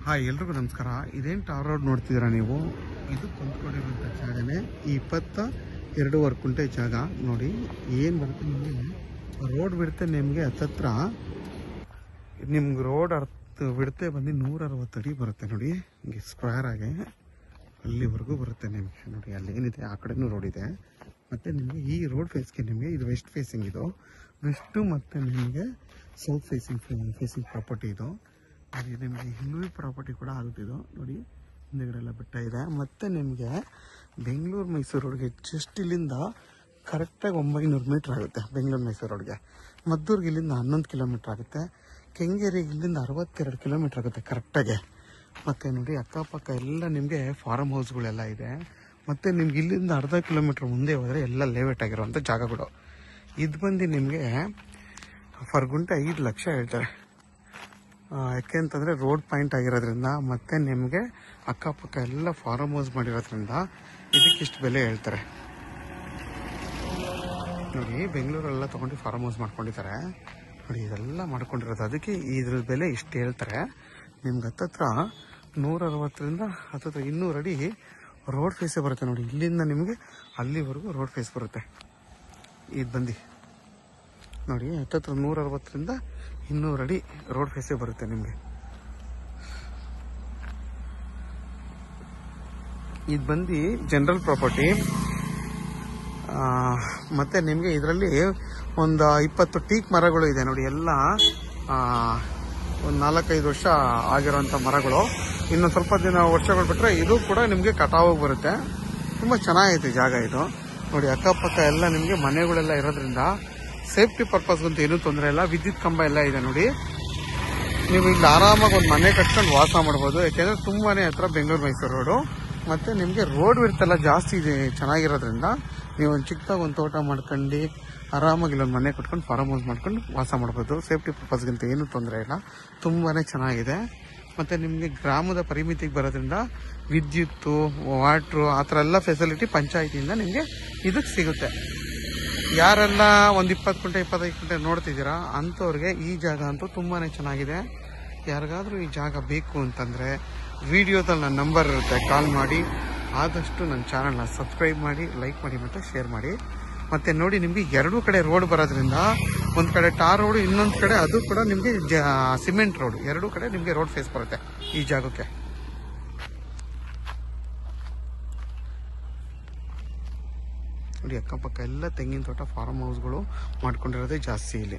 Hi ಎಲ್ರಿಗೂ ನಮಸ್ಕಾರ. ಇದೇನು ಟಾರ್ ರೋಡ್ ನೋಡ್ತಿದ್ದೀರಾ ನೀವು? ಇದು ಕೊಂಡ್ಕೊಂಡಿರುವಂಥ ಜಾಗನೇ. ಈ 22 ಕುಂಟೆ ಜಾಗ ನೋಡಿ. ಏನು ಬರುತ್ತೆ ನಿಮಗೆ ರೋಡ್ ಬಿಡುತ್ತೆ ನಿಮಗೆ ಹತ್ತತ್ರ. ನಿಮ್ಗೆ ರೋಡ್ ಬಿಡುತ್ತೆ ಬಂದು 160 ಅಡಿ ಬರುತ್ತೆ ನೋಡಿ. ಹಿಂಗೆ ಸ್ಕ್ವೇರ್ ಆಗಿ ಅಲ್ಲಿವರೆಗೂ ಬರುತ್ತೆ ನಿಮಗೆ ನೋಡಿ. ಅಲ್ಲಿ ಏನಿದೆ ಆ ಕಡೆನೂ ರೋಡ್ ಇದೆ. ಮತ್ತು ನಿಮಗೆ ಈ ರೋಡ್ ಫೇಸ್ಗೆ ನಿಮಗೆ ಇದು ವೆಸ್ಟ್ ಫೇಸಿಂಗ್, ಇದು ವೆಸ್ಟು ಮತ್ತು ನಿಮಗೆ ಸೌತ್ ಫೇಸಿಂಗ್ ಪ್ರಾಪರ್ಟಿ ಇದು. ಹಾಗೆ ನಿಮಗೆ ಹಿಂದುಳಿ ಪ್ರಾಪರ್ಟಿ ಕೂಡ ಆಗುತ್ತಿದ್ದು ನೋಡಿ. ಹಿಂದೆಗಡೆ ಎಲ್ಲ ಬೆಟ್ಟ ಇದೆ. ಮತ್ತು ನಿಮಗೆ ಬೆಂಗಳೂರು ಮೈಸೂರು ರೋಡ್ಗೆ ಜಸ್ಟ್ ಇಲ್ಲಿಂದ ಕರೆಕ್ಟಾಗಿ 900 ಮೀಟ್ರ್ ಆಗುತ್ತೆ. ಬೆಂಗಳೂರು ಮೈಸೂರು ರೋಡ್ಗೆ ಮದ್ದೂರ್ಗೆ ಇಲ್ಲಿಂದ 11 ಕಿಲೋಮೀಟ್ರ್ ಆಗುತ್ತೆ. ಕೆಂಗೇರಿಗೆ ಇಲ್ಲಿಂದ 62 ಕಿಲೋಮೀಟ್ರ್ ಆಗುತ್ತೆ ಕರೆಕ್ಟಾಗೆ. ಮತ್ತು ನೋಡಿ ಅಕ್ಕಪಕ್ಕ ಎಲ್ಲ ನಿಮಗೆ ಫಾರ್ಮ್ ಹೌಸ್ಗಳೆಲ್ಲ ಇದೆ. ಮತ್ತು ನಿಮ್ಗೆ ಇಲ್ಲಿಂದ ಅರ್ಧ ಕಿಲೋಮೀಟ್ರ್ ಮುಂದೆ ಹೋದರೆ ಎಲ್ಲ ಲೇಔಟ್ ಆಗಿರುವಂಥ ಜಾಗಗಳು. ಇದು ಬಂದು ನಿಮಗೆ ಫರ್ ಗುಂಟೆ 5 ಲಕ್ಷ ಹೇಳ್ತಾರೆ. ಯಾಕೆ ಅಂತಂದರೆ ರೋಡ್ ಪಾಯಿಂಟ್ ಆಗಿರೋದ್ರಿಂದ ಮತ್ತು ನಿಮಗೆ ಅಕ್ಕಪಕ್ಕ ಎಲ್ಲ ಫಾರ್ಮ್ ಹೌಸ್ ಮಾಡಿರೋದ್ರಿಂದ ಇದಕ್ಕಿಷ್ಟು ಬೆಲೆ ಹೇಳ್ತಾರೆ ನೋಡಿ. ಬೆಂಗಳೂರೆಲ್ಲ ತೊಗೊಂಡು ಫಾರ್ಮ್ ಹೌಸ್ ಮಾಡ್ಕೊಂಡಿದ್ದಾರೆ ನೋಡಿ. ಇದೆಲ್ಲ ಮಾಡ್ಕೊಂಡಿರೋದು ಅದಕ್ಕೆ ಇದ್ರ ಬೆಲೆ ಇಷ್ಟು ಹೇಳ್ತಾರೆ. ನಿಮ್ಗೆ ಹತ್ತತ್ರ 160ರಿಂದ ಹತ್ತತ್ರ 200 ಅಡಿ ರೋಡ್ ಫೇಸೇ ಬರುತ್ತೆ ನೋಡಿ. ಇಲ್ಲಿಂದ ನಿಮಗೆ ಅಲ್ಲಿವರೆಗೂ ರೋಡ್ ಫೇಸ್ ಬರುತ್ತೆ. ಇದು ಬಂದು ನೋಡಿ ಹತ್ತತ್ರ 160ರಿಂದ 200 ಅಡಿ ರೋಡ್ ಫೇಸೇ ಬರುತ್ತೆ ನಿಮಗೆ. ಇದು ಬಂದು ಜನರಲ್ ಪ್ರಾಪರ್ಟಿ. ಮತ್ತು ನಿಮಗೆ ಇದರಲ್ಲಿ ಒಂದು 20 ಟೀಕ್ ಮರಗಳು ಇದೆ ನೋಡಿ. ಎಲ್ಲ ಒಂದು 4-5 ವರ್ಷ ಆಗಿರೋಂಥ ಮರಗಳು. ಇನ್ನು ಸ್ವಲ್ಪ ವರ್ಷಗಳು ಬಿಟ್ಟರೆ ಇದು ಕೂಡ ನಿಮಗೆ ಕಟಾವಾಗಿ ಬರುತ್ತೆ. ತುಂಬ ಚೆನ್ನಾಗೈತೆ ಜಾಗ ಇದು ನೋಡಿ. ಅಕ್ಕಪಕ್ಕ ಎಲ್ಲ ನಿಮಗೆ ಮನೆಗಳೆಲ್ಲ ಇರೋದ್ರಿಂದ ಸೇಫ್ಟಿ ಪರ್ಪಸ್ಗಂತೂ ಏನೂ ತೊಂದರೆ ಇಲ್ಲ. ವಿದ್ಯುತ್ ಕಂಬ ಎಲ್ಲ ಇದೆ ನೋಡಿ. ನೀವು ಇಲ್ಲಿ ಆರಾಮಾಗಿ ಒಂದು ಮನೆ ಕಟ್ಕೊಂಡು ವಾಸ ಮಾಡ್ಬೋದು. ಯಾಕೆಂದರೆ ತುಂಬಾ ಹತ್ರ ಬೆಂಗಳೂರು ಮೈಸೂರು ರೋಡು. ಮತ್ತು ನಿಮಗೆ ರೋಡ್ ಇರ್ತಲ್ಲ ಜಾಸ್ತಿ ಇದೆ ಚೆನ್ನಾಗಿರೋದ್ರಿಂದ ನೀವು ಒಂದು ಚಿಕ್ಕದಾಗಿ ಒಂದು ತೋಟ ಮಾಡ್ಕೊಂಡು ಆರಾಮಾಗಿ ಇಲ್ಲೊಂದು ಮನೆ ಕಟ್ಕೊಂಡು ಫಾರ್ಮ್ ಹೌಸ್ ಮಾಡ್ಕೊಂಡು ವಾಸ ಮಾಡ್ಬೋದು. ಸೇಫ್ಟಿ ಪರ್ಪಸ್ಗಿಂತ ಏನೂ ತೊಂದರೆ ಇಲ್ಲ. ತುಂಬಾ ಚೆನ್ನಾಗಿದೆ. ಮತ್ತು ನಿಮಗೆ ಗ್ರಾಮದ ಪರಿಮಿತಿಗೆ ಬರೋದ್ರಿಂದ ವಿದ್ಯುತ್ತು, ವಾಟ್ರು ಆ ಥರ ಎಲ್ಲ ಫೆಸಿಲಿಟಿ ಪಂಚಾಯಿತಿಯಿಂದ ನಿಮಗೆ ಇದಕ್ಕೆ ಸಿಗುತ್ತೆ. ಯಾರೆಲ್ಲ ಒಂದು 20 ಕುಂಟೆ 25 ಕುಂಟೆ ನೋಡ್ತಿದ್ದೀರಾ ಅಂಥವ್ರಿಗೆ ಈ ಜಾಗ ಅಂತೂ ತುಂಬಾ ಚೆನ್ನಾಗಿದೆ. ಯಾರಿಗಾದರೂ ಈ ಜಾಗ ಬೇಕು ಅಂತಂದರೆ ವಿಡಿಯೋದಲ್ಲಿ ನನ್ನ ನಂಬರ್ ಇರುತ್ತೆ, ಕಾಲ್ ಮಾಡಿ. ಆದಷ್ಟು ನನ್ನ ಚಾನಲ್ನ ಸಬ್ಸ್ಕ್ರೈಬ್ ಮಾಡಿ, ಲೈಕ್ ಮಾಡಿ ಮತ್ತು ಶೇರ್ ಮಾಡಿ. ಮತ್ತು ನೋಡಿ ನಿಮಗೆ 2 ಕಡೆ ರೋಡ್ ಬರೋದ್ರಿಂದ ಒಂದು ಕಡೆ ಟಾರ್ ರೋಡು, ಇನ್ನೊಂದು ಕಡೆ ಅದು ಕೂಡ ನಿಮಗೆ ಸಿಮೆಂಟ್ ರೋಡು. 2 ಕಡೆ ನಿಮಗೆ ರೋಡ್ ಫೇಸ್ ಬರುತ್ತೆ ಈ ಜಾಗಕ್ಕೆ. ನೋಡಿ ಅಕ್ಕಪಕ್ಕ ಎಲ್ಲ ತೆಂಗಿನ ತೋಟ ಫಾರ್ಮ್ ಹೌಸ್ಗಳು ಮಾಡ್ಕೊಂಡಿರೋದೇ ಜಾಸ್ತಿ ಇಲ್ಲಿ.